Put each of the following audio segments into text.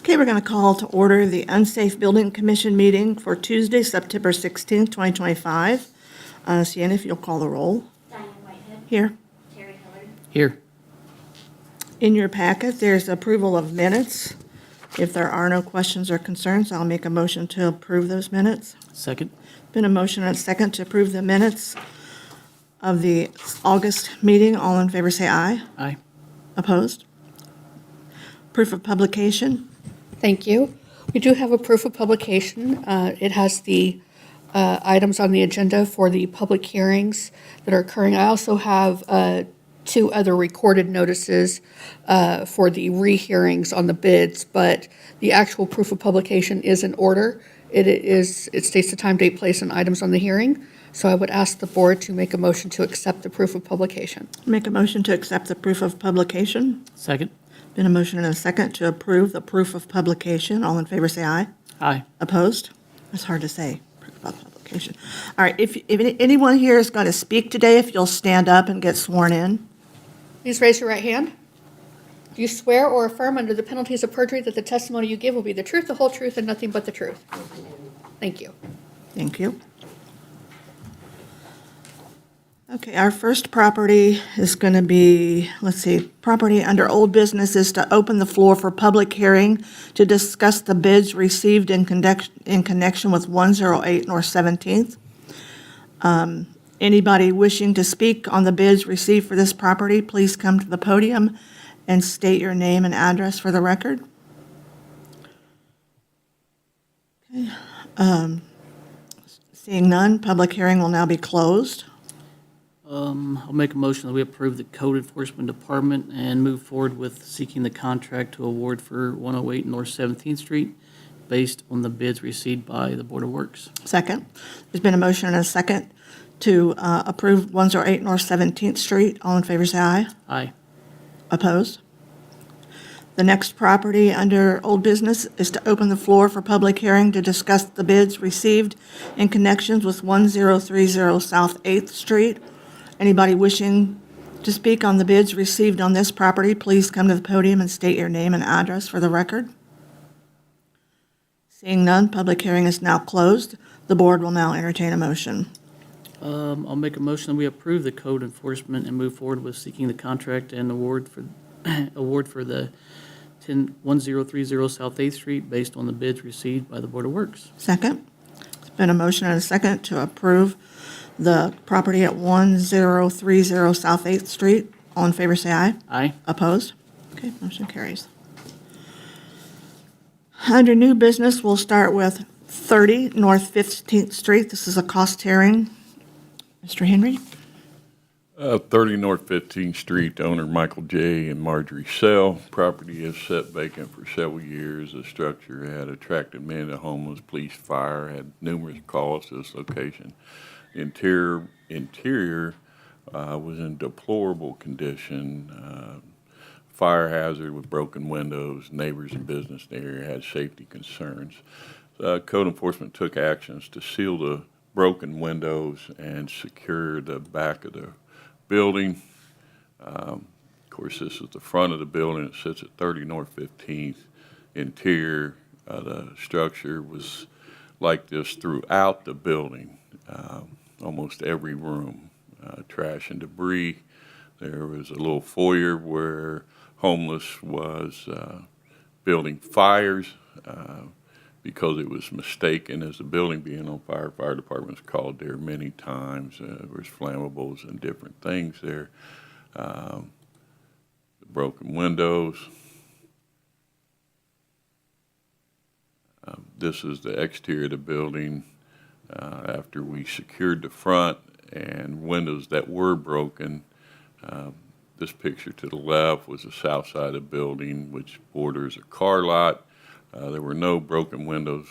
Okay, we're going to call to order the Unsafe Building Commission meeting for Tuesday, September 16th, 2025. Sienna, if you'll call the roll. Diane Whitehead. Here. Terry Hillard. Here. In your packet, there's approval of minutes. If there are no questions or concerns, I'll make a motion to approve those minutes. Second. Been a motion and a second to approve the minutes of the August meeting. All in favor say aye. Aye. Opposed? Proof of publication. Thank you. We do have a proof of publication. It has the items on the agenda for the public hearings that are occurring. I also have two other recorded notices for the rehearings on the bids, but the actual proof of publication is in order. It states the time, date, place, and items on the hearing. So I would ask the board to make a motion to accept the proof of publication. Make a motion to accept the proof of publication. Second. Been a motion and a second to approve the proof of publication. All in favor say aye. Aye. Opposed? That's hard to say, proof of publication. All right, if anyone here is going to speak today, if you'll stand up and get sworn in. Please raise your right hand. Do you swear or affirm under the penalties of perjury that the testimony you give will be the truth, the whole truth, and nothing but the truth? Thank you. Thank you. Okay, our first property is going to be, let's see, property under old business is to open the floor for public hearing to discuss the bids received in connection with 108 North 17th. Anybody wishing to speak on the bids received for this property, please come to the podium and state your name and address for the record. Okay. Seeing none, public hearing will now be closed. I'll make a motion that we approve the Code Enforcement Department and move forward with seeking the contract to award for 108 North 17th Street based on the bids received by the Board of Works. Second. There's been a motion and a second to approve 108 North 17th Street. All in favor say aye. Aye. Opposed? The next property under old business is to open the floor for public hearing to discuss the bids received in connections with 1030 South 8th Street. Anybody wishing to speak on the bids received on this property, please come to the podium and state your name and address for the record. Seeing none, public hearing is now closed. The board will now entertain a motion. I'll make a motion that we approve the Code Enforcement and move forward with seeking the contract and award for the 1030 South 8th Street based on the bids received by the Board of Works. Second. It's been a motion and a second to approve the property at 1030 South 8th Street. All in favor say aye. Aye. Opposed? Okay, motion carries. Under new business, we'll start with 30 North 15th Street. This is a cost hearing. Mr. Henry? 30 North 15th Street, owner Michael J. and Marjorie Sell. Property is set vacant for several years. The structure had attracted many of the homeless. Police, fire, had numerous calls to this location. The interior was in deplorable condition. Fire hazard with broken windows. Neighbors and business in the area had safety concerns. Code enforcement took actions to seal the broken windows and secure the back of the building. Of course, this is the front of the building. It sits at 30 North 15th. Interior, the structure was like this throughout the building. Almost every room, trash and debris. There was a little foyer where homeless was building fires because it was mistaken as the building being on fire. Fire department was called there many times. There was flammables and different things there. The broken windows. This is the exterior of the building. After we secured the front and windows that were broken, this picture to the left was the south side of the building, which borders a car lot. There were no broken windows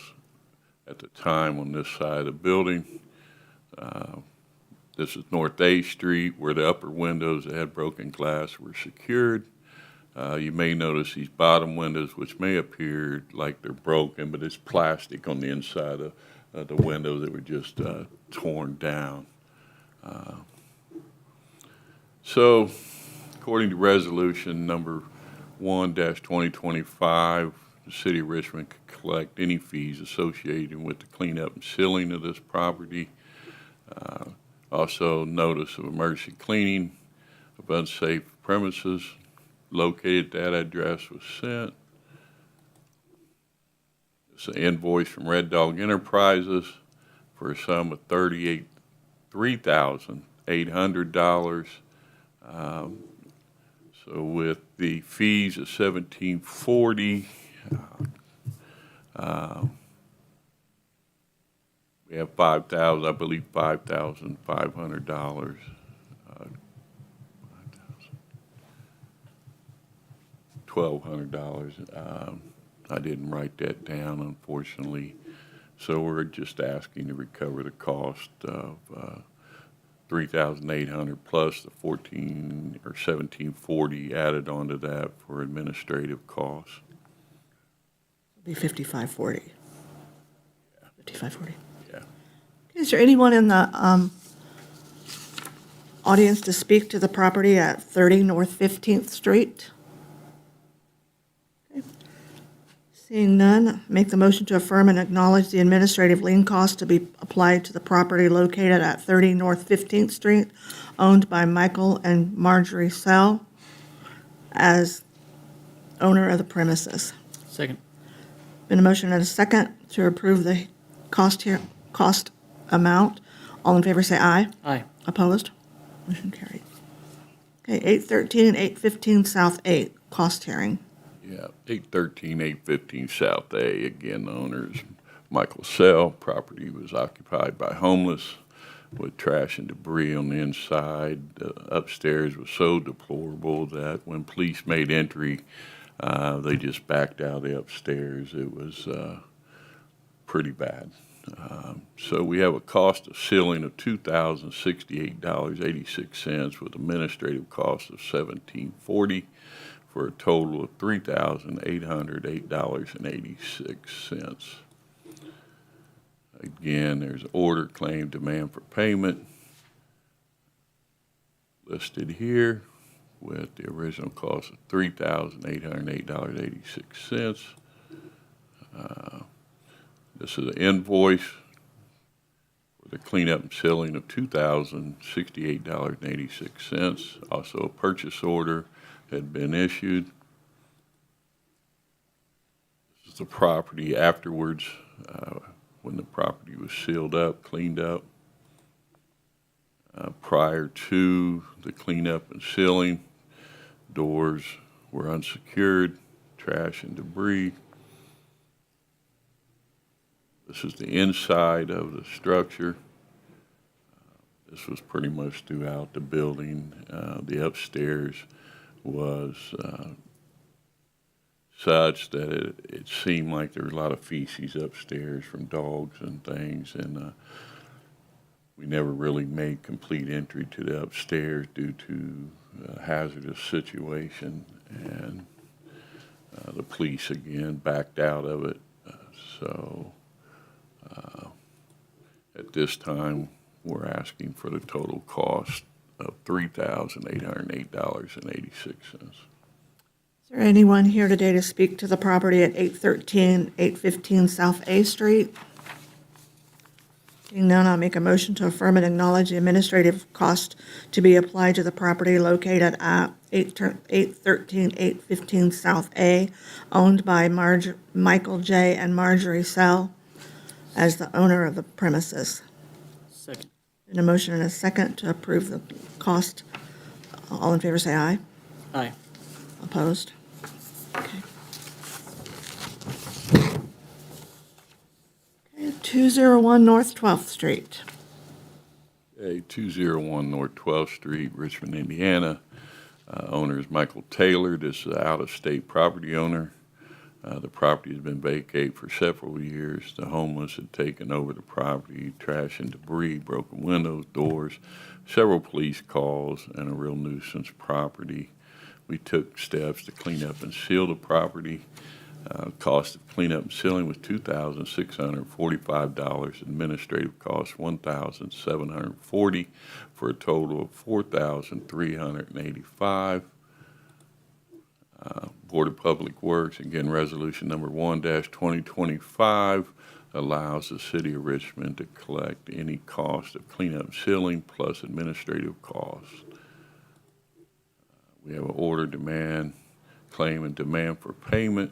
at the time on this side of the building. This is North 8th Street, where the upper windows that had broken glass were secured. You may notice these bottom windows, which may appear like they're broken, but it's plastic on the inside of the windows that were just torn down. So, according to resolution number 1-2025, the city of Richmond could collect any fees associated with the cleanup and sealing of this property. Also, notice of emergency cleaning of unsafe premises located at that address was sent. It's an invoice from Red Dog Enterprises for a sum of $3,800. So with the fees of $1,740, we have $5,500. $1,200. I didn't write that down, unfortunately. So we're just asking to recover the cost of $3,800 plus the $1,400 or $1,740 added onto that for administrative costs. It'll be 5540. Yeah. 5540. Yeah. Is there anyone in the audience to speak to the property at 30 North 15th Street? Okay. Seeing none, make the motion to affirm and acknowledge the administrative lien cost to be applied to the property located at 30 North 15th Street, owned by Michael and Marjorie Sell as owner of the premises. Second. Been a motion and a second to approve the cost amount. All in favor say aye. Aye. Opposed? Motion carried. Okay, 813 and 815 South 8, cost hearing. Yeah, 813, 815 South A. Again, the owner is Michael Sell. Property was occupied by homeless with trash and debris on the inside. Upstairs was so deplorable that when police made entry, they just backed out the upstairs. It was pretty bad. So we have a cost of sealing of $2,068.86 with administrative cost of $1,740 for a total of $3,808.86. Again, there's order, claim, demand for payment listed here with the original cost of $3,808.86. This is an invoice for the cleanup and sealing of $2,068.86. Also, a purchase order had been issued. This is the property afterwards, when the property was sealed up, cleaned up. Prior to the cleanup and sealing, doors were unsecured, trash and debris. This is the inside of the structure. This was pretty much throughout the building. The upstairs was such that it seemed like there was a lot of feces upstairs from dogs and things, and we never really made complete entry to the upstairs due to a hazardous situation, and the police again backed out of it. So at this time, we're asking for the total cost of $3,808.86. Is there anyone here today to speak to the property at 813, 815 South A Street? Seeing none, I'll make a motion to affirm and acknowledge the administrative cost to be applied to the property located at 813, 815 South A, owned by Michael J. and Marjorie Sell as the owner of the premises. Second. And a motion and a second to approve the cost. All in favor say aye. Aye. Opposed? Okay. Okay, 201 North 12th Street. Okay, 201 North 12th Street, Richmond, Indiana. Owner is Michael Taylor. This is an out-of-state property owner. The property has been vacated for several years. The homeless had taken over the property, trash and debris, broken windows, doors, several police calls, and a real nuisance property. We took steps to clean up and seal the property. Cost of cleanup and sealing was $2,645. Administrative cost $1,740 for a total of $4,385. Board of Public Works, again, resolution number 1-2025 allows the city of Richmond to collect any cost of cleanup and sealing plus administrative costs. We have an order, demand, claim, and demand for payment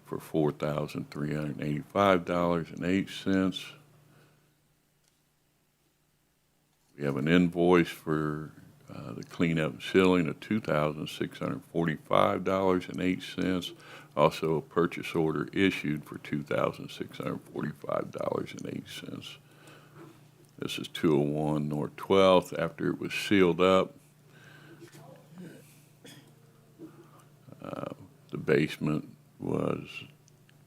for $4,385.08. We have an invoice for the cleanup and sealing of $2,645.08. Also, a purchase order issued for $2,645.08. This is 201 North 12th. After it was sealed up, the basement was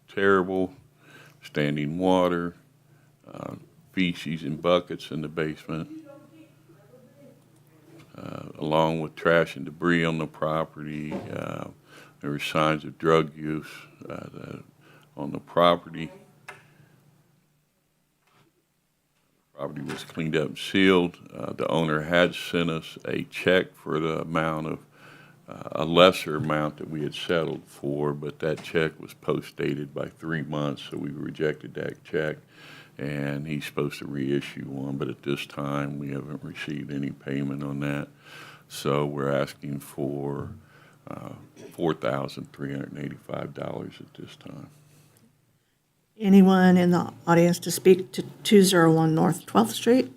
terrible, standing water, feces in buckets in the basement, along with trash and debris on the property. There were signs of drug use on the property. The property was cleaned up and sealed. The owner had sent us a check for the amount of a lesser amount that we had settled for, but that check was post-dated by 3 months, so we rejected that check, and he's supposed to reissue one, but at this time, we haven't received any payment on that. So we're asking for $4,385 at this time. Anyone in the audience to speak to 201 North 12th Street?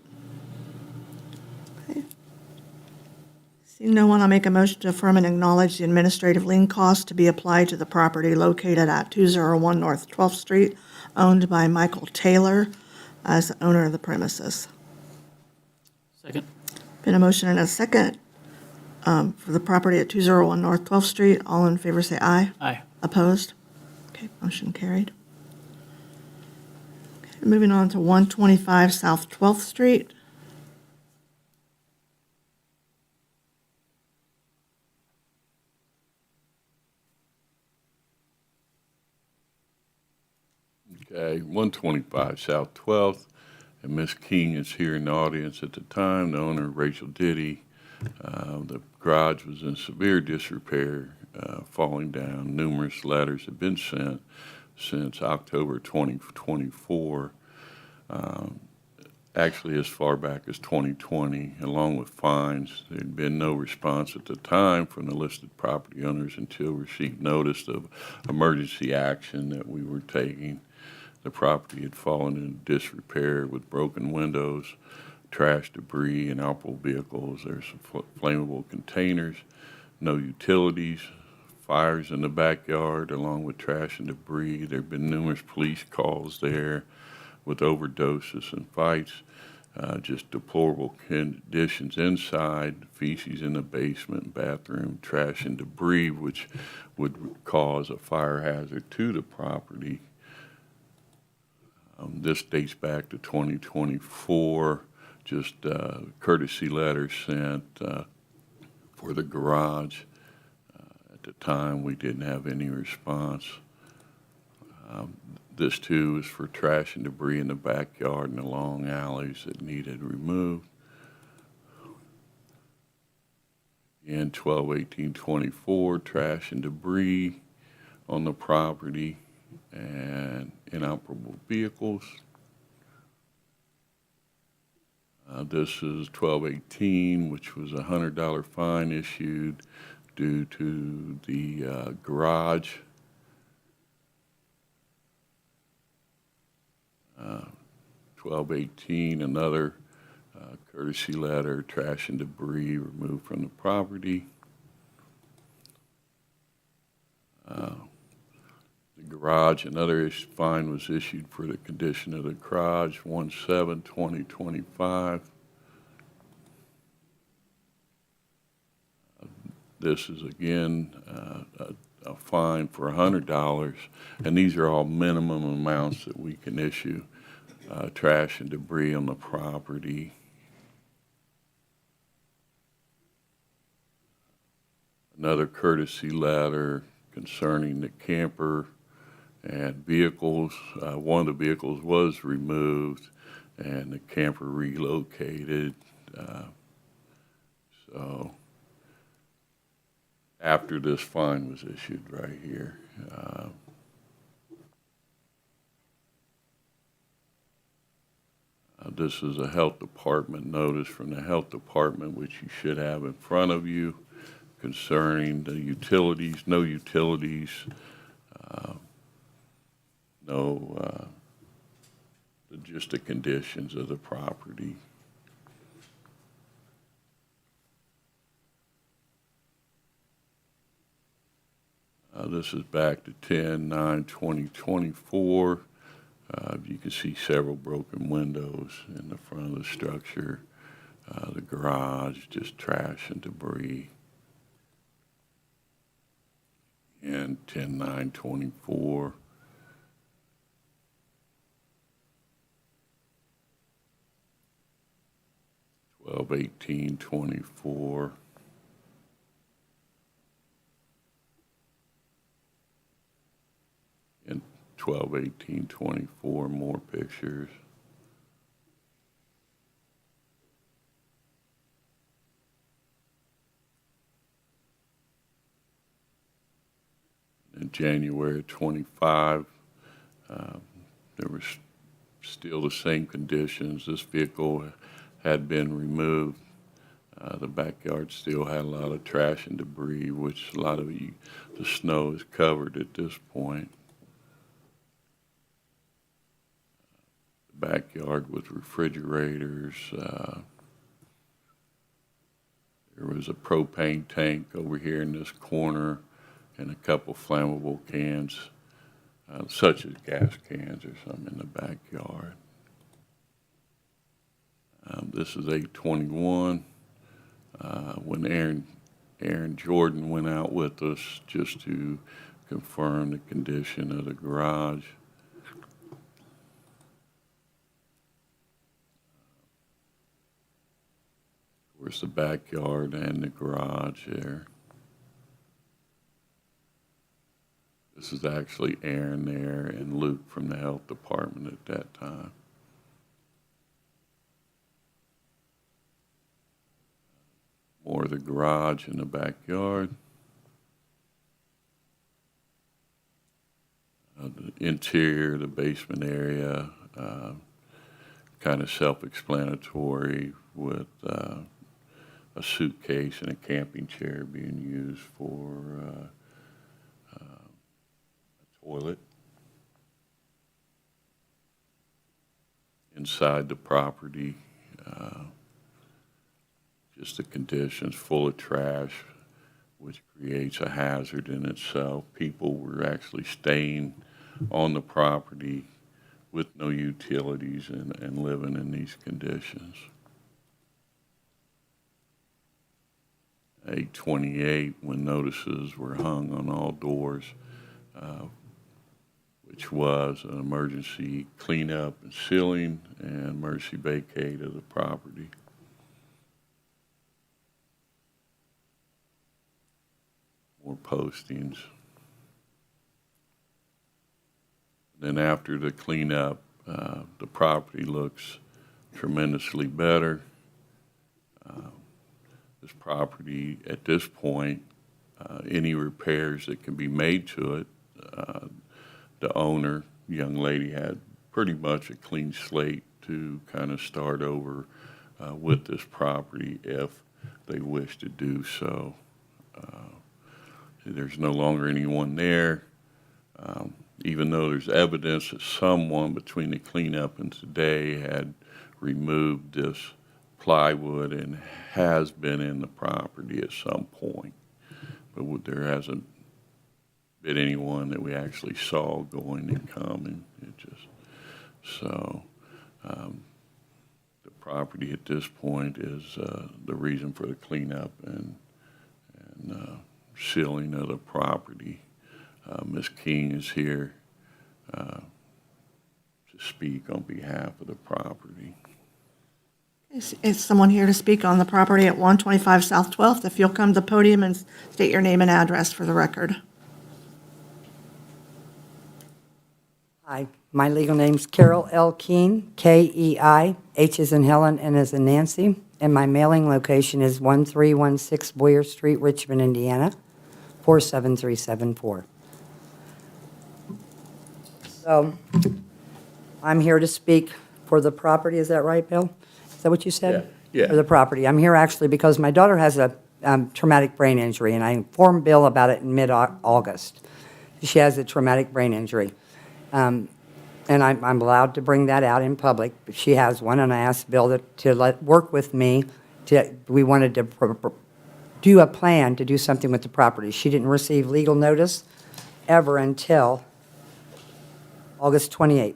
Okay. Seeing no one, I'll make a motion to affirm and acknowledge the administrative lien costs to be applied to the property located at 201 North 12th Street, owned by Michael Taylor as the owner of the premises. Second. Been a motion and a second for the property at 201 North 12th Street. All in favor say aye. Aye. Opposed? Okay, motion carried. Okay, moving on to 125 South 12th Street. Okay, 125 South 12th, and Miss King is here in the audience at the time, the owner, Rachel Diddy. The garage was in severe disrepair, falling down. Numerous letters have been sent since October 2024, actually as far back as 2020, along with fines. There had been no response at the time from the listed property owners until received notice of emergency action that we were taking. The property had fallen into disrepair with broken windows, trash, debris, and operable vehicles. There's some flammable containers, no utilities, fires in the backyard, along with trash and debris. There have been numerous police calls there with overdoses and fights, just deplorable conditions inside, feces in the basement, bathroom, trash and debris, which would cause a fire hazard to the property. This dates back to 2024, just courtesy letters sent for the garage. At the time, we didn't have any response. This too is for trash and debris in the backyard and the long alleys that needed removed. And 12/18/24, trash and debris on the property and inoperable vehicles. This is 12/18, which was a $100 fine issued due to the garage. 12/18, another courtesy letter, trash and debris removed from the property. The garage, another fine was issued for the condition of the garage, 1/7/2025. This is again a fine for $100, and these are all minimum amounts that we can issue. Trash and debris on the property. Another courtesy letter concerning the camper and vehicles. One of the vehicles was removed and the camper relocated. So after this fine was issued right here. This is a health department notice from the health department, which you should have in front of you, concerning the utilities, no utilities, no, just the conditions of the property. This is back to 10/9/2024. You can see several broken windows in the front of the structure. The garage, just trash and debris. And 10/9/24. (12/18/24). And 12/18/24, more pictures. In January 25, there was still the same conditions. This vehicle had been removed. The backyard still had a lot of trash and debris, which a lot of the snow is covered at this point. The backyard with refrigerators. There was a propane tank over here in this corner and a couple flammable cans, such as gas cans or something in the backyard. This is 8/21. When Aaron Jordan went out with us just to confirm the condition of the garage. Of course, the backyard and the garage there. This is actually Aaron there and Luke from the health department at that time. More of the garage in the backyard. The interior, the basement area, kind of self-explanatory with a suitcase and a camping chair being used for a toilet. Inside the property, just the conditions, full of trash, which creates a hazard in itself. People were actually staying on the property with no utilities and living in these conditions. 8/28, when notices were hung on all doors, which was an emergency cleanup and sealing and emergency vacate of the property. More postings. Then after the cleanup, the property looks tremendously better. This property, at this point, any repairs that can be made to it, the owner, young lady, had pretty much a clean slate to kind of start over with this property if they wish to do so. There's no longer anyone there. Even though there's evidence that someone between the cleanup and today had removed this plywood and has been in the property at some point. But there hasn't been anyone that we actually saw going and coming. So the property at this point is the reason for the cleanup and sealing of the property. Ms. King is here to speak on behalf of the property. Is someone here to speak on the property at 125 South 12th? If you'll come to the podium and state your name and address for the record. Hi, my legal name's Carol L. Keen, Kei, H as in Helen, N as in Nancy, and my mailing location is 1316 Boyer Street, Richmond, Indiana. 47374. So I'm here to speak for the property, is that right, Bill? Is that what you said? Yeah. For the property. I'm here actually because my daughter has a traumatic brain injury, and I informed Bill about it in mid-August. She has a traumatic brain injury. And I'm allowed to bring that out in public. She has one, and I asked Bill to work with me. We wanted to do a plan to do something with the property. She didn't receive legal notice ever until August 28th.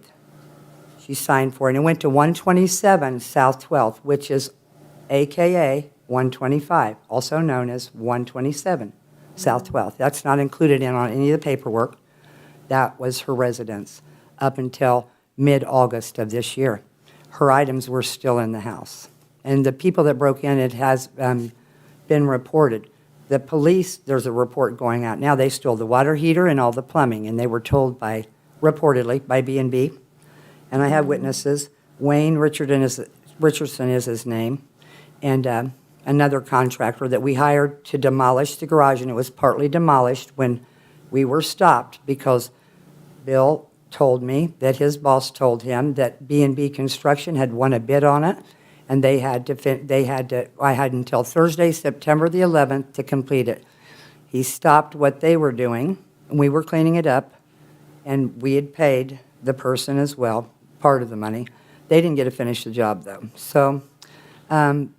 She signed for it, and it went to 127 South 12th, which is AKA 125, also known as 127 South 12th. That's not included in on any of the paperwork. That was her residence up until mid-August of this year. Her items were still in the house. And the people that broke in, it has been reported. The police, there's a report going out now. They stole the water heater and all the plumbing, and they were told reportedly by B&B. And I have witnesses. Wayne Richardson is his name, and another contractor that we hired to demolish the garage, and it was partly demolished when we were stopped because Bill told me that his boss told him that B&B Construction had won a bid on it, and I had until Thursday, September the 11th to complete it. He stopped what they were doing, and we were cleaning it up, and we had paid the person as well, part of the money. They didn't get to finish the job, though. So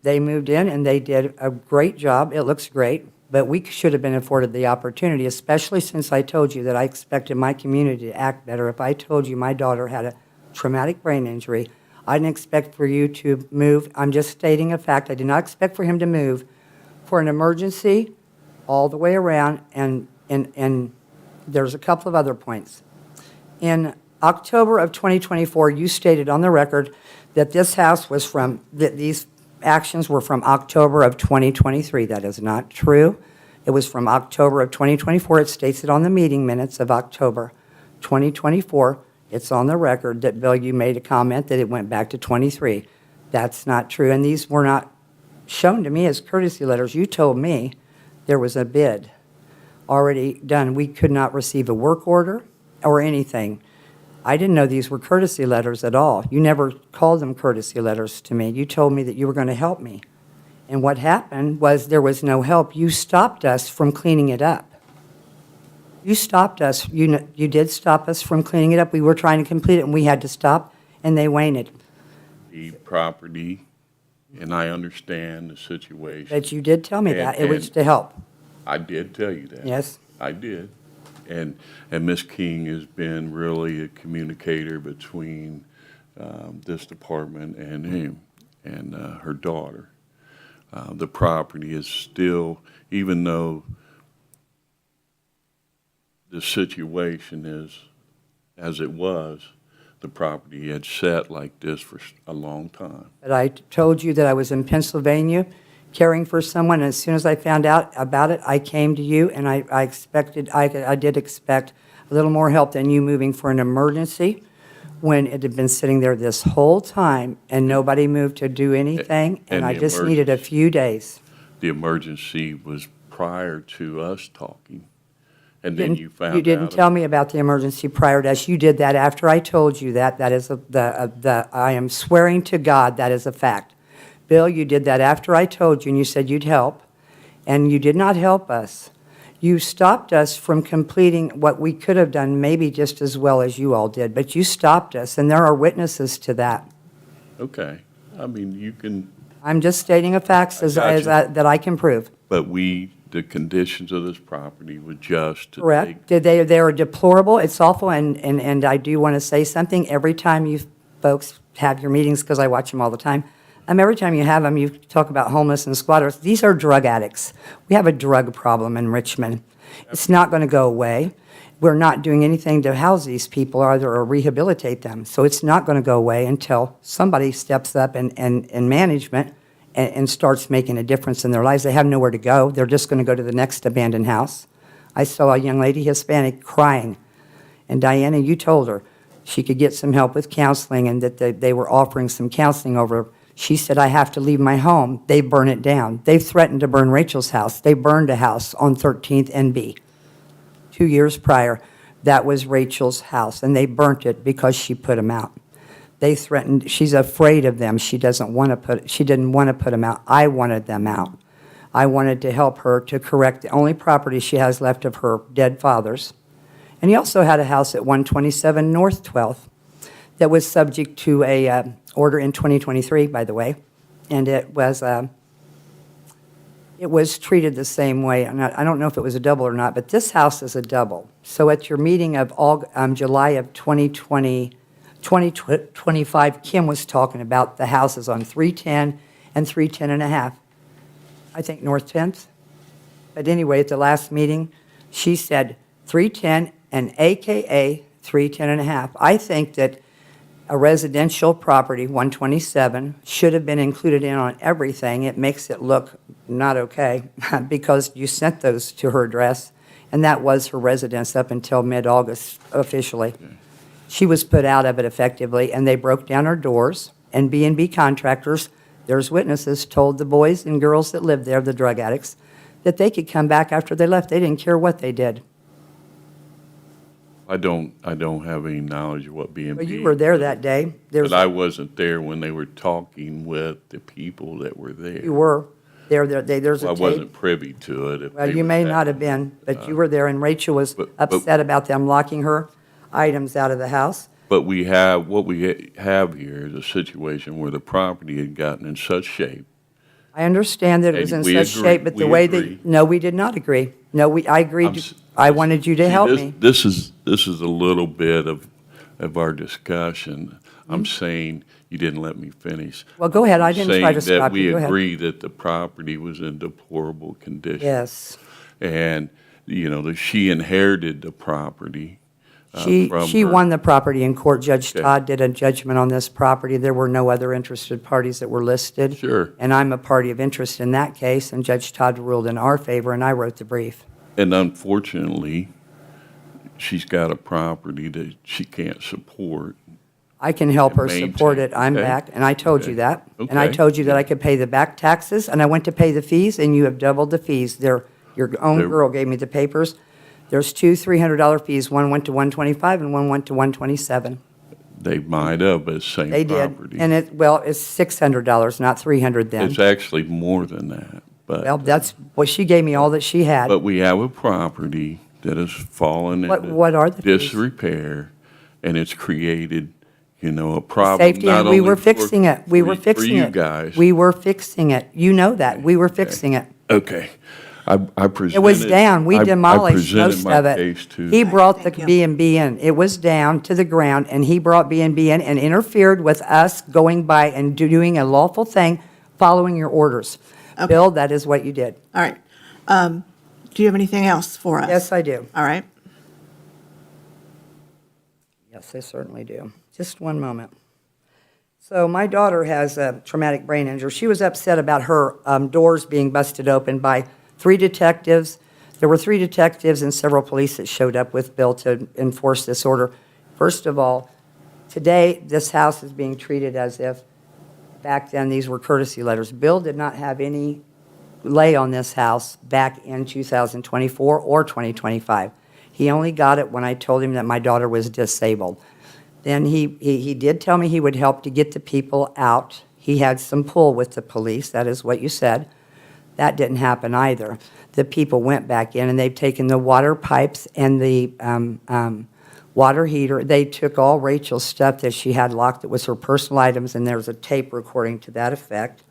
they moved in, and they did a great job. It looks great, but we should have been afforded the opportunity, especially since I told you that I expected my community to act better. If I told you my daughter had a traumatic brain injury, I didn't expect for you to move. I'm just stating a fact. I did not expect for him to move for an emergency all the way around, and there's a couple of other points. In October of 2024, you stated on the record that this house was that these actions were from October of 2023. That is not true. It was from October of 2024. It states it on the meeting minutes of October 2024. It's on the record that, Bill, you made a comment that it went back to 23. That's not true, and these were not shown to me as courtesy letters. You told me there was a bid already done. We could not receive a work order or anything. I didn't know these were courtesy letters at all. You never called them courtesy letters to me. You told me that you were going to help me. And what happened was there was no help. You stopped us from cleaning it up. You stopped us. You did stop us from cleaning it up. We were trying to complete it, and we had to stop, and they waned. The property, and I understand the situation. But you did tell me that. It was And- to help. I did tell you that. Yes. I did. And Ms. King has been really a communicator between this department and him and her daughter. The property is still, even though the situation is as it was, the property had sat like this for a long time. But I told you that I was in Pennsylvania caring for someone, and as soon as I found out about it, I came to you, and I did expect a little more help than you moving for an emergency when it had been sitting there this whole time, and nobody moved to do anything, and And I the just needed a emergency. few days. The emergency was prior to us talking, and then you found out. You didn't tell me about the emergency prior to us. You did that after I told you that. That is I am swearing to God that is a fact. Bill, you did that after I told you, and you said you'd help, and you did not help us. You stopped us from completing what we could have done maybe just as well as you all did, but you stopped us, and there are witnesses to that. Okay, I mean, you can, I'm just stating a fact that I can prove. but the conditions of this property were just to take. Correct. They are deplorable. It's awful, and I do want to say something. Every time you folks have your meetings, because I watch them all the time, every time you have them, you talk about homeless and squatters. These are drug addicts. We have a drug problem in Richmond. It's not going to go away. We're not doing anything to house these people either or rehabilitate them. So it's not going to go away until somebody steps up in management and starts making a difference in their lives. They have nowhere to go. They're just going to go to the next abandoned house. I saw a young lady, Hispanic, crying. And Diana, you told her she could get some help with counseling, and that they were offering some counseling over She said, I have to leave my home. They burn it down. They threatened to burn Rachel's house. They burned a house on 13th and B. 2 years prior, that was Rachel's house, and they burnt it because she put them out. They threatened, she's afraid of them. She didn't want to put them out. I wanted them out. I wanted to help her to correct the only property she has left of her dead father's. And he also had a house at 127 North 12th that was subject to a order in 2023, by the way, and it was treated the same way. And I don't know if it was a double or not, but this house is a double. So at your meeting of July of 2025, Kim was talking about the houses on 310 and 310 and a half. I think North 10th. But anyway, at the last meeting, she said 310 and AKA 310 and a half. I think that a residential property, 127, should have been included in on everything. It makes it look not okay because you sent those to her address, and that was her residence up until mid-August officially. She was put out of it effectively, and they broke down her doors, and B&B contractors, there's witnesses, told the boys and girls that lived there, the drug addicts, that they could come back after they left. They didn't care what they did. I don't have any knowledge of what B&B. But you were there that day. But I wasn't there when they were talking with the people that were there. You were there. There's a I tape. wasn't privy to it. Well, you may not have been, but you were there, and Rachel was but- upset about them locking her items out of the house. But what we have here is a situation where the property had gotten in such shape. I understand that it was in And we such agree- shape, but the we way agree. that, no, we did not agree. No, I agreed, I wanted you to See, help me. This is a little bit of our discussion. I'm Mm-hmm. saying you didn't let me finish. Well, go ahead, I didn't try to Saying that stop you, go we ahead. agree that the property was in deplorable condition. Yes. And, that she inherited the property. She from her. won the property in court. Judge Okay. Todd did a judgment on this property. There were no other interested parties that were listed. Sure. And I'm a party of interest in that case, and Judge Todd ruled in our favor, and I wrote the brief. And unfortunately, she's got a property that she can't support. I can help her And support it. maintain. I'm Okay. back, and I told you Okay. that. And I Okay. told you that I could pay the back taxes, and I went to pay the fees, and you have doubled the fees. Your own There- girl gave me the papers. There's two $300 fees. One went to 125 and one went to 127. They might have, but it's same They did. property. And it's $600, not 300 then. It's actually more than that, Well, but, that's, well, she gave me all that she had. but we have a property that has fallen What are the into fees? disrepair, and it's created, a problem. Safety, not and we only were for- fixing it. We were fixing it. For you guys. We were fixing it. You know that. We were fixing it. Okay. I presented. It was down. We I demolished presented most my of it. case to- He brought the Thank you. B&B in. It was down to the ground, and he brought B&B in and interfered with us going by and doing a lawful thing, following your orders. Okay. Bill, that is what you did. All right. Do you have anything else for us? Yes, I do. All right. Yes, I certainly do. Just one moment. So my daughter has a traumatic brain injury. She was upset about her doors being busted open by 3 detectives. There were 3 detectives and several police that showed up with Bill to enforce this order. First of all, today, this house is being treated as if back then these were courtesy letters. Bill did not have any lay on this house back in 2024 or 2025. He only got it when I told him that my daughter was disabled. Then he did tell me he would help to get the people out. He had some pull with the police, that is what you said. That didn't happen either. The people went back in, and they've taken the water pipes and the water heater. They took all Rachel's stuff that she had locked that was her personal items, and there's a tape recording to that effect.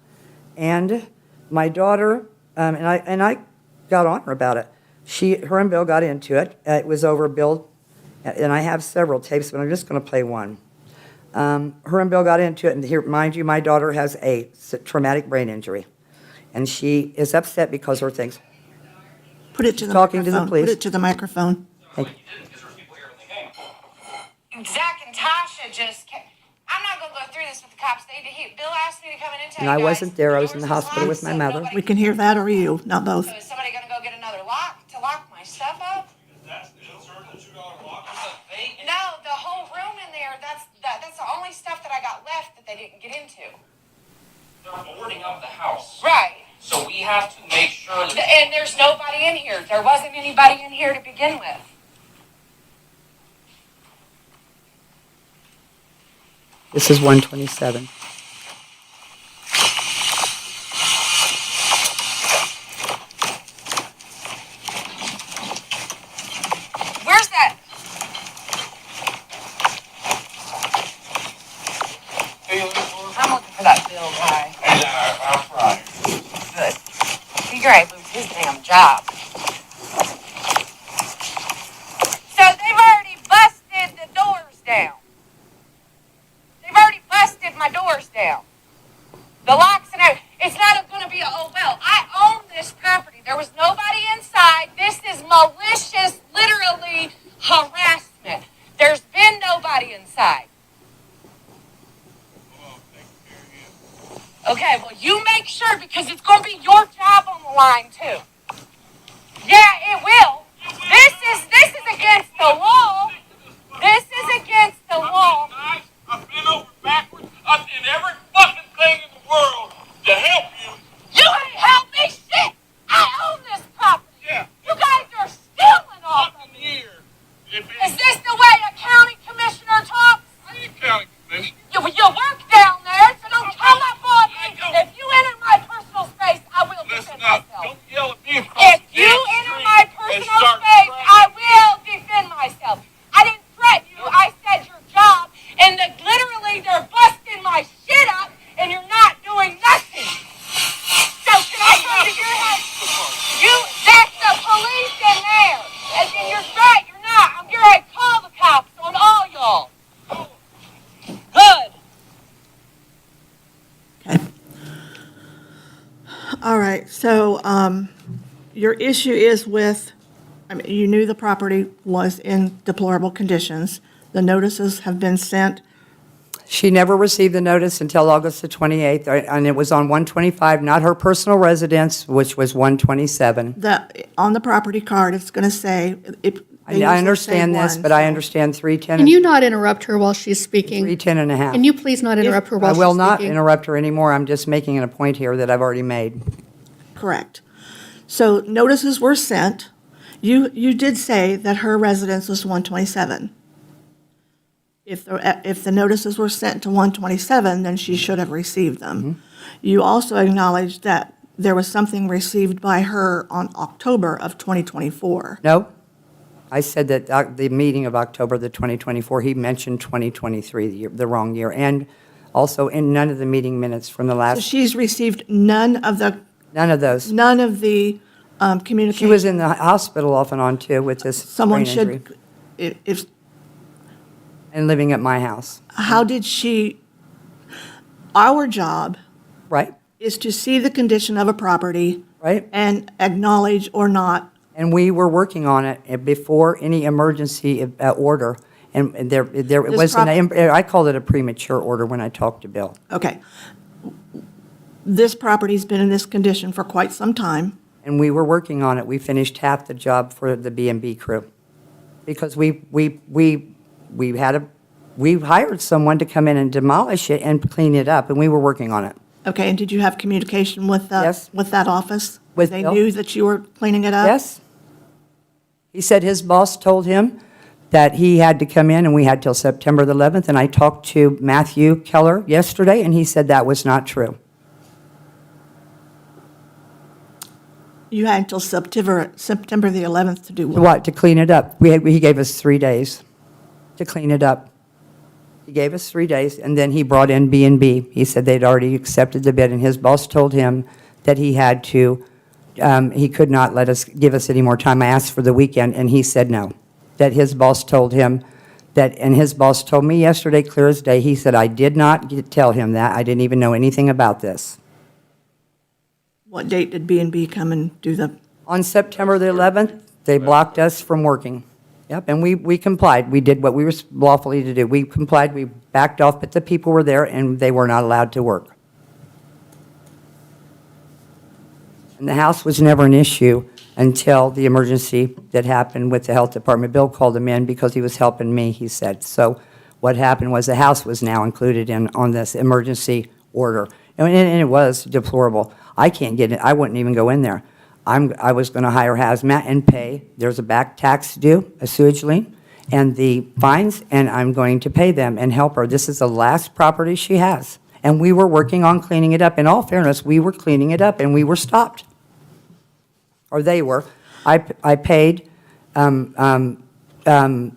And my daughter, and I got on her about it. Her and Bill got into it. It was over Bill, and I have several tapes, but I'm just going to play one. Her and Bill got into it, and here, mind you, my daughter has a traumatic brain injury, and she is upset because her things. Put it to the Talking to the microphone. police. Put it to the microphone. Zach and Tasha just kept, I'm not gonna go through this with the cops. Bill asked me to come in and tell And you I guys wasn't there. I was in doors the was hospital locked, with my so mother. nobody- We can hear that or you, not both. So is somebody gonna go get another lock to lock my stuff up? No, the whole room in there, that's the only stuff that I got left that they didn't get into. they're boarding up the house. Right. So we have to make sure that. And there's nobody in here. There wasn't anybody in here to begin with. This is 127. Where's that? I'm looking for that bill guy. Good. Figure I'd lose his damn job. So they've already busted the doors down. They've already busted my doors down. The locks and everything. It's not going to be, oh, well, I own this property. There was nobody inside. This is malicious, literally harassment. There's been nobody inside. Okay, well, you make sure because it's going to be your job on the line, too. Yeah, it will. This is against the law. This is against the law. I've been over backwards in every fucking thing in the world to help you. You ain't helped me shit. I own this property. Yeah. You guys are stealing off of Fucking me. year. Is this the way a county commissioner talks? I ain't county commissioner. You work down there, so don't come up on me. If you enter my personal space, I will Listen defend up. myself. Don't yell at me across If the you damn enter street my and personal start space, I crying. will defend myself. I didn't threaten you. I said your job, and literally they're busting my shit up, and you're not doing nothing. So can I come to your house? That's the police in there. And you're right, you're not. I'm getting ready to call the cops on all y'all. Good. Okay. All right, so your issue is with, I mean, you knew the property was in deplorable conditions. The notices have been sent. She never received the notice until August the 28th, and it was on 125, not her personal residence, which was 127. On the property card, it's going to say. I understand this, but I understand 310. Can you not interrupt her while she's speaking? 310 and a half. Can you please not interrupt her while I she's speaking? will not interrupt her anymore. I'm just making a point here that I've already made. Correct. So notices were sent. You did say that her residence was 127. If the notices were sent to 127, then she should have received them. Mm-hmm. You also acknowledged that there was something received by her on October of 2024. No? I said that the meeting of October the 2024, he mentioned 2023, the wrong year, and also in none of the meeting minutes from the So last, she's received none of the communication. She was in the hospital off and on too with this Someone brain injury, should, if, and living at my house, how did she, our job right? is to see the condition of a property Right? and acknowledge or not. And we were working on it before any emergency order, and there was I called it a premature order when I talked to Bill. Okay. This property's been in this condition for quite some time. And we were working on it. We finished half the job for the B&B crew. Because we hired someone to come in and demolish it and clean it up, and we were working on it. Okay, and did you have communication with Yes. with that office? With They Bill. knew that you were cleaning it up? Yes? He said his boss told him that he had to come in, and we had till September the 11th, and I talked to Matthew Keller yesterday, and he said that was not true. You had until September the 11th to do what? What, to clean it up? He gave us 3 days to clean it up. He gave us 3 days, and then he brought in B&B. He said they'd already accepted the bid, and his boss told him that he had to, he could not give us any more time. I asked for the weekend, and he said no. That his boss told him that, and his boss told me yesterday, clear as day, he said, I did not tell him that. I didn't even know anything about this. What date did B&B come and do the, On September the 11th, they blocked us from working. Yep, and we complied. We did what we were lawfully to do. We complied, we backed off, but the people were there, and they were not allowed to work. And the house was never an issue until the emergency that happened with the health department. Bill called him in because he was helping me, he said. So what happened was the house was now included on this emergency order. And it was deplorable. I can't get it, I wouldn't even go in there. I was gonna hire hazmat and pay, there's a back tax due, a sewage lien, and the fines, and I'm going to pay them and help her. This is the last property she has. And we were working on cleaning it up. In all fairness, we were cleaning it up and we were stopped. Or they were. I paid,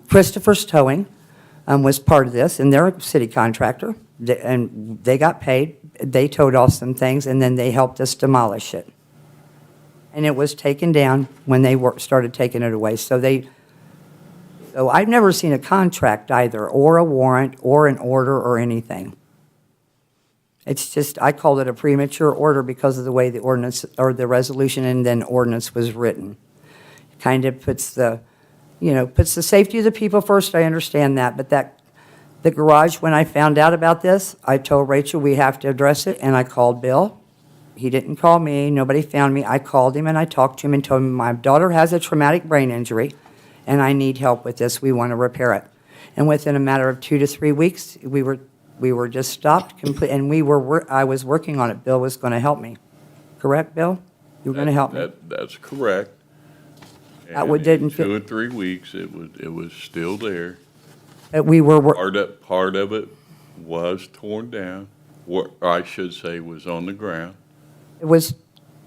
Christopher's Towing was part of this, and they're a city contractor. And they got paid. They towed off some things, and then they helped us demolish it. And it was taken down when they started taking it away. So I've never seen a contract either, or a warrant, or an order, or anything. It's just, I called it a premature order because of the way the ordinance, or the resolution and then ordinance was written. Kind of puts the safety of the people first, I understand that, but the garage, when I found out about this, I told Rachel we have to address it, and I called Bill. He didn't call me, nobody found me. I called him and I talked to him and told him my daughter has a traumatic brain injury, and I need help with this, we want to repair it. And within a matter of 2 to 3 weeks, we were just stopped completely, and I was working on it. Bill was going to help me. Correct, Bill? You were going to help me? That's correct. That And didn't in fit. 2 or 3 weeks, it was still there. We were, Part of it was torn down, or I should say was on the ground. it was,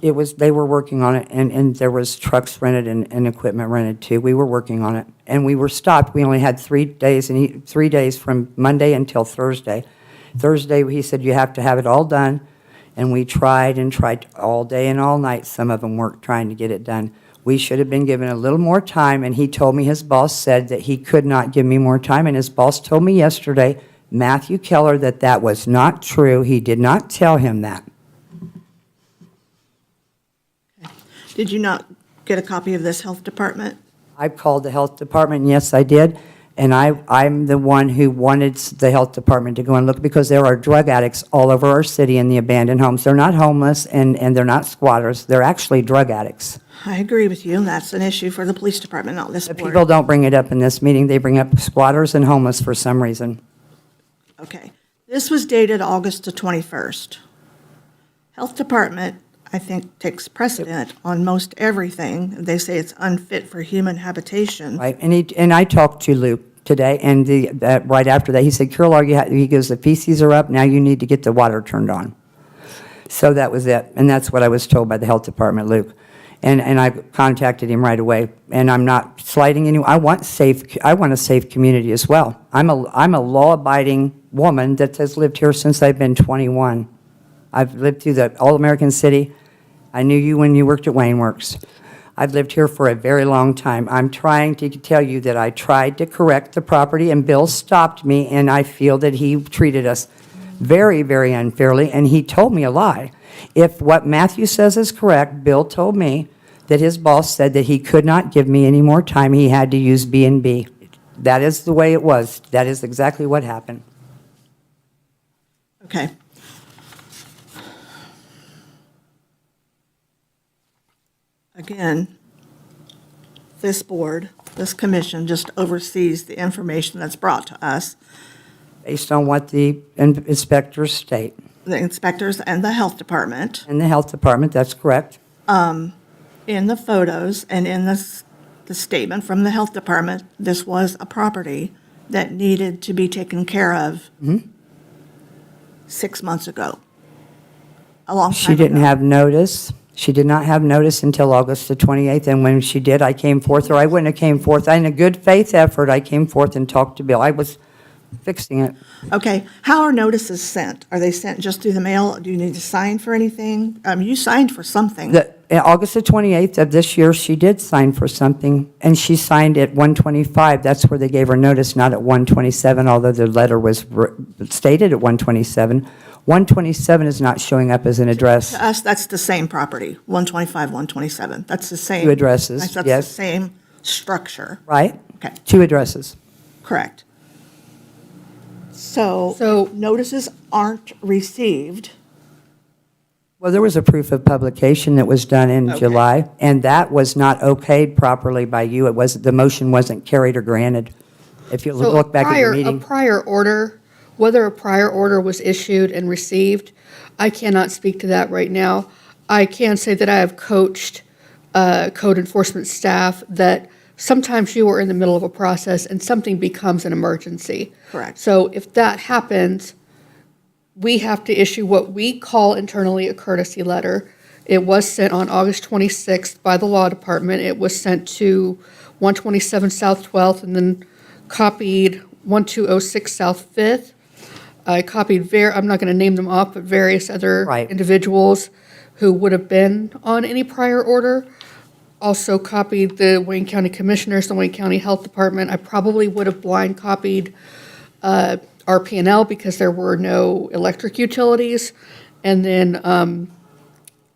they were working on it, and there was trucks rented and equipment rented too. We were working on it, and we were stopped. We only had 3 days, and 3 days from Monday until Thursday. Thursday, he said, you have to have it all done, and we tried and tried all day and all night. Some of them weren't trying to get it done. We should have been given a little more time, and he told me his boss said that he could not give me more time, and his boss told me yesterday, Matthew Keller, that was not true. He did not tell him that. Did you not get a copy of this health department? I called the health department, and yes, I did, and I'm the one who wanted the health department to go and look, because there are drug addicts all over our city in the abandoned homes. They're not homeless, and they're not squatters. They're actually drug addicts. I agree with you, and that's an issue for the police department, not this The board. people don't bring it up in this meeting. They bring up squatters and homeless for some reason. Okay. This was dated August the 21st. Health Department, I think, takes precedent on most everything. They say it's unfit for human habitation. Right, and I talked to Luke today, and right after that, he said, Carol, he goes, the feces are up, now you need to get the water turned on. So that was it, and that's what I was told by the health department, Luke. And I contacted him right away, and I'm not slighting anyone. I want a safe community as well. I'm a law-abiding woman that has lived here since I've been 21. I've lived through the All-American City. I knew you when you worked at Wayne Works. I've lived here for a very long time. I'm trying to tell you that I tried to correct the property, and Bill stopped me, and I feel that he treated us very, very unfairly, and he told me a lie. If what Matthew says is correct, Bill told me that his boss said that he could not give me any more time. He had to use B&B. That is the way it was. That is exactly what happened. Okay. Again, this board, this commission just oversees the information that's brought to us, Based on what the inspectors state. the inspectors and the health department, In the health department, that's correct. in the photos and in the statement from the health department, this was a property that needed to be taken care of 6 months ago. A long time She didn't ago. have notice. She did not have notice until August the 28th, and when she did, I came forth, or I wouldn't have came forth. In a good faith effort, I came forth and talked to Bill. I was fixing it. Okay, how are notices sent? Are they sent just through the mail? Do you need to sign for anything? You signed for something. August the 28th of this year, she did sign for something, and she signed at 125. That's where they gave her notice, not at 127, although the letter was stated at 127. 127 is not showing up as an address. To us, that's the same property, 125, 127. That's the same. Two addresses, That's yes. the same structure. Right? Okay, 2 addresses. correct. So So- notices aren't received. Well, there was a proof of publication that was done in Okay. July, and that was not okayed properly by you. It was, the motion wasn't carried or granted. If you So look back at the a meeting. prior order, whether a prior order was issued and received, I cannot speak to that right now. I can say that I have coached code enforcement staff that sometimes you are in the middle of a process and something becomes an emergency. Correct. So if that happens, we have to issue what we call internally a courtesy letter. It was sent on August 26th by the law department. It was sent to 127 South 12th and then copied 1206 South 5th. I copied, I'm not going to name them off, but various other Right. individuals who would have been on any prior order. Also copied the Wayne County Commissioners, the Wayne County Health Department. I probably would have blind copied RP&L because there were no electric utilities. And then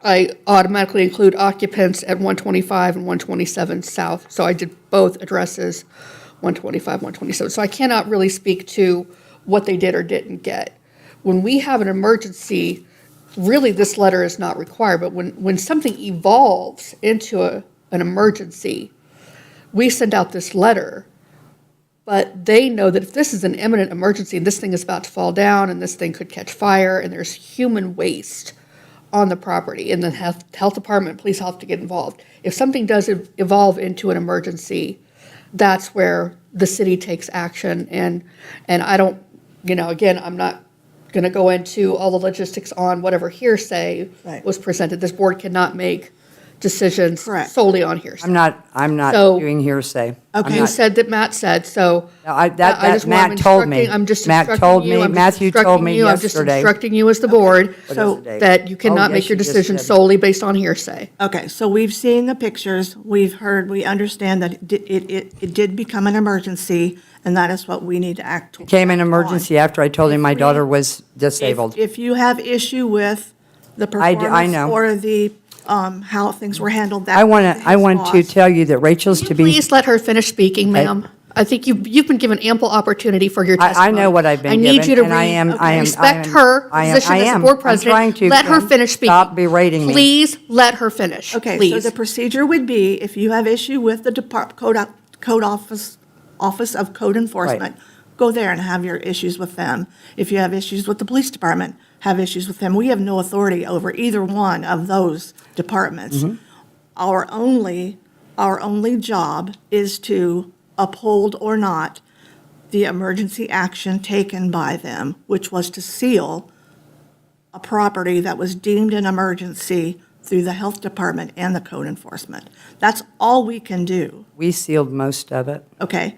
I automatically include occupants at 125 and 127 South. So I did both addresses, 125, 127. So I cannot really speak to what they did or didn't get. When we have an emergency, really this letter is not required, but when something evolves into an emergency, we send out this letter, but they know that if this is an imminent emergency and this thing is about to fall down and this thing could catch fire and there's human waste on the property and the health department, police have to get involved. If something does evolve into an emergency, that's where the city takes action. And I don't, again, I'm not going to go into all the logistics on whatever hearsay Right. was presented. This board cannot make decisions Correct. solely on hearsay. I'm not So- doing hearsay. I'm Okay. You not- said that Matt said, so. I just want- I'm Matt told me. instructing- I'm just Matt instructing told you, me, I'm just Matthew told instructing me you, I'm just yesterday. instructing you as the board What is So- the date? that you cannot Oh, make yes, your you just decision said. solely based on hearsay. Okay, so we've seen the pictures, we understand that it did become an emergency, and that is what we need to act on. Came an emergency after I told him my If we- daughter was disabled. If you have issue with the I performance know. or the, how things were handled, that. I want to is tell you that Rachel's to be. Please let her finish speaking, ma'am. I think you've been given ample opportunity for your I testimony. know what I've been I need given, you to and I am- respect her position as the board I'm president. trying to, Let her Kim. finish speaking. Stop berating me. Please let her finish. Okay, so Please. the procedure would be, if you have issue with the code office of code enforcement, go there and have your issues with them. If you have issues with the police department, have issues with them. We have no authority over either one of those departments. Mm-hmm. Our only job is to uphold or not the emergency action taken by them, which was to seal a property that was deemed an emergency through the health department and the code enforcement. That's all we can do, We sealed most of it. okay?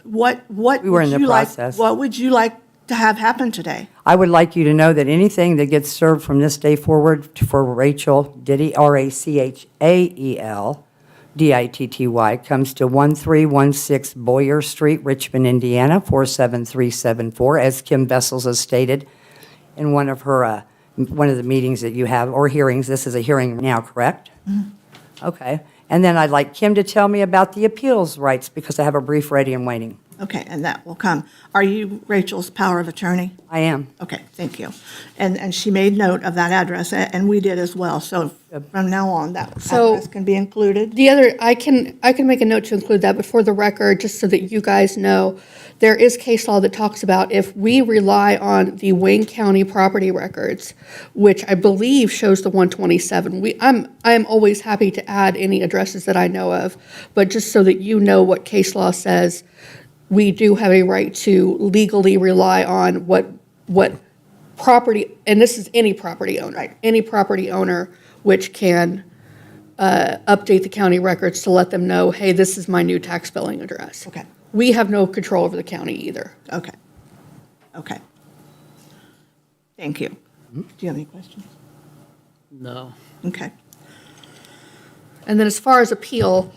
What We were in the process. What would you like to have happen today? I would like you to know that anything that gets served from this day forward for Rachel Ditty, Rachael, Ditty, comes to 1316 Boyer Street, Richmond, Indiana, 47374, as Kim Vessels has stated in one of her, one of the meetings that you have, or hearings. This is a hearing now, correct? Okay. And then I'd like Kim to tell me about the appeals rights, because I have a brief ready and waiting. Okay, and that will come. Are you Rachel's power of attorney? I am. Okay, thank you. And she made note of that address, and we did as well. So from now on, that So- address can be included. The other, I can make a note to include that, but for the record, just so that you guys know, there is case law that talks about if we rely on the Wayne County property records, which I believe shows the 127. I am always happy to add any addresses that I know of, but just so that you know what case law says, we do have a right to legally rely on what property, and this is any property owner, right? Any property owner which can update the county records to let them know, hey, this is my new tax billing address. Okay. We have no control over the county either. Okay. Okay. Thank you. Do you have any questions? No. Okay. And then as far as appeal,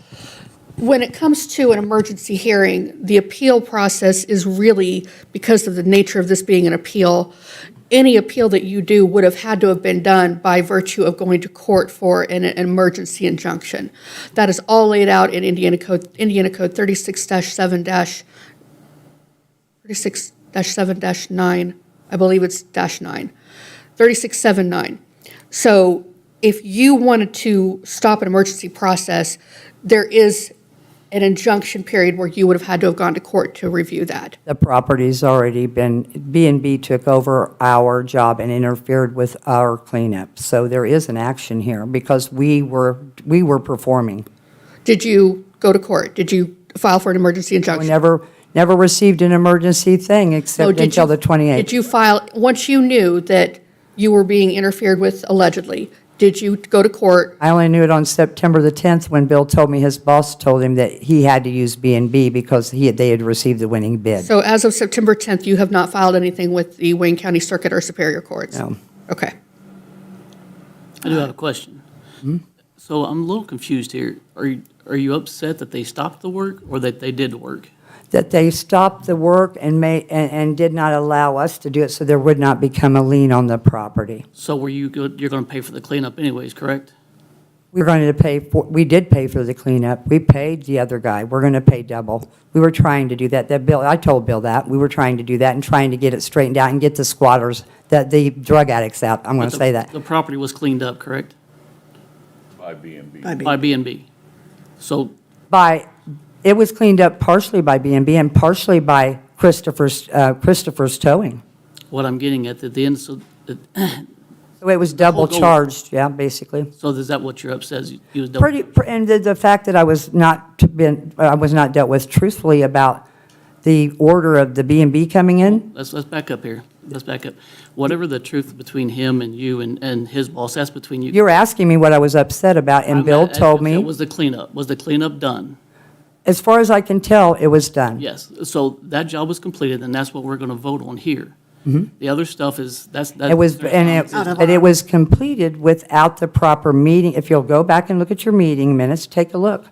when it comes to an emergency hearing, the appeal process is really, because of the nature of this being an appeal, any appeal that you do would have had to have been done by virtue of going to court for an emergency injunction. That is all laid out in Indiana Code 36-7-9. I believe it's -9. 3679. So if you wanted to stop an emergency process, there is an injunction period where you would have had to have gone to court to review that. The property's already been, B&B took over our job and interfered with our cleanup. So there is an action here because we were performing. Did you go to court? Did you file for an emergency We injunction? never received an emergency thing So except did until you- the 28th. Did you file, once you knew that you were being interfered with allegedly, did you go to court? I only knew it on September the 10th when Bill told me his boss told him that he had to use B&B because they had received the winning bid. So as of September 10th, you have not filed anything with the Wayne County Circuit or Superior Courts? No. Okay. I do have a question. So I'm a little confused here. Are you upset that they stopped the work or that they did the work? That they stopped the work and did not allow us to do it so there would not become a lien on the property. So you're going to pay for the cleanup anyways, correct? We did pay for the cleanup. We paid the other guy. We're going to pay double. We were trying to do that. I told Bill that. We were trying to do that and trying to get it straightened out and get the squatters, the drug addicts out. I'm going to say that. The property was cleaned up, correct? By B&B. By B&B. So It was cleaned up partially by B&B and partially by Christopher's Towing. what I'm getting at the end, so So it was double goal- charged, yeah, basically. so is that what you're upset? You was double- And the fact that I was not dealt with truthfully about the order of the B&B coming in. Let's back up here. Let's back up. Whatever the truth between him and you and his boss, that's between you. You were asking me what I was upset about, and Bill told me, Was the cleanup. Was the cleanup done? as far as I can tell, it was done. Yes. So that job was completed, and that's what we're going to vote on here. The other stuff is, that's. It was, but it was completed without the proper meeting. If you'll go back and look at your meeting minutes, take a look.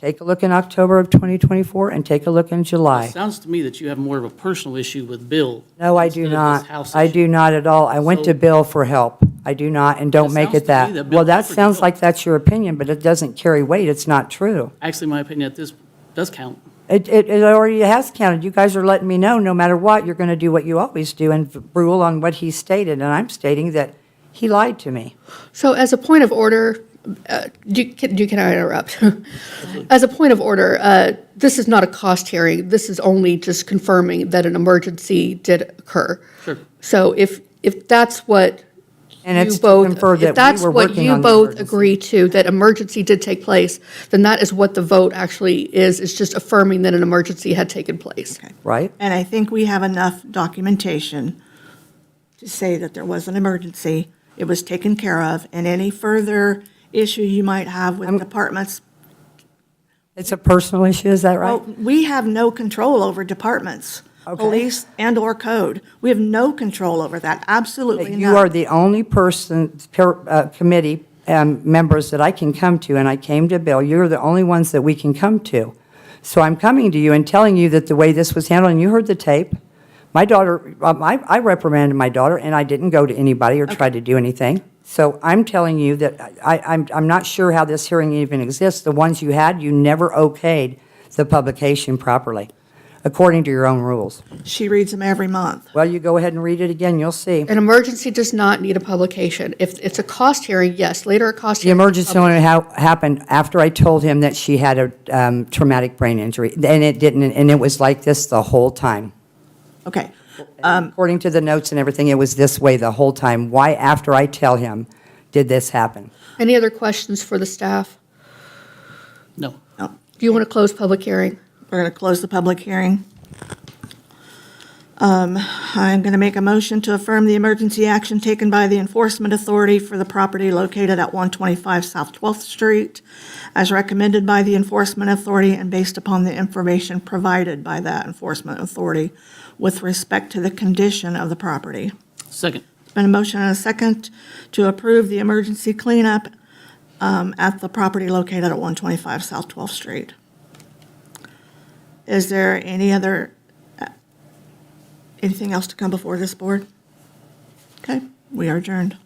Take a look in October of 2024 and take a look in July. It sounds to me that you have more of a personal issue with Bill. No, I instead do of not. this house I issue. do not at all. I went to So- Bill for help. I do not, and don't It make sounds it to me that. that Bill Well, that offered to sounds help. like that's your opinion, but it doesn't carry weight. It's not true. Actually, my opinion at this does count. It already has counted. You guys are letting me know, no matter what, you're going to do what you always do and rule on what he stated, and I'm stating that he lied to me. So as a point of order, can I interrupt? As a point of order, this is not a cost hearing. This is only just confirming that an emergency did occur. Sure. So if that's what And it's you to both, confer that if that's we were what working you on the both emergency. agree to, that emergency did take place, then that is what the vote actually is. It's just affirming that an emergency had taken place. Right? And I think we have enough documentation to say that there was an emergency, it was taken care of, and any further issue you might have with departments, It's a personal issue, is that well, right? we have no control over departments, Okay. police and/or code. We have no control over that, absolutely none. You are the only committee members that I can come to, and I came to Bill. You're the only ones that we can come to. So I'm coming to you and telling you that the way this was handled, and you heard the tape. My daughter, I reprimanded my daughter, and I didn't go to anybody or try to do anything. So I'm telling you that I'm not sure how this hearing even exists. The ones you had, you never okayed the publication properly, according to your own rules. She reads them every month. Well, you go ahead and read it again, you'll see. An emergency does not need a publication. If it's a cost hearing, yes, later a cost The hearing. emergency only happened after I told him that she had a traumatic brain injury, and it didn't, and it was like this the whole time. Okay. According to the notes and everything, it was this way the whole time. Why, after I tell him, did this happen? Any other questions for the staff? No. No. Do you want to close public hearing? We're going to close the public hearing. I'm going to make a motion to affirm the emergency action taken by the Enforcement Authority for the property located at 125 South 12th Street, as recommended by the Enforcement Authority and based upon the information provided by that Enforcement Authority with respect to the condition of the property. Second. There's been a motion and a second to approve the emergency cleanup at the property located at 125 South 12th Street. Is there anything else to come before this board? Okay, we are adjourned.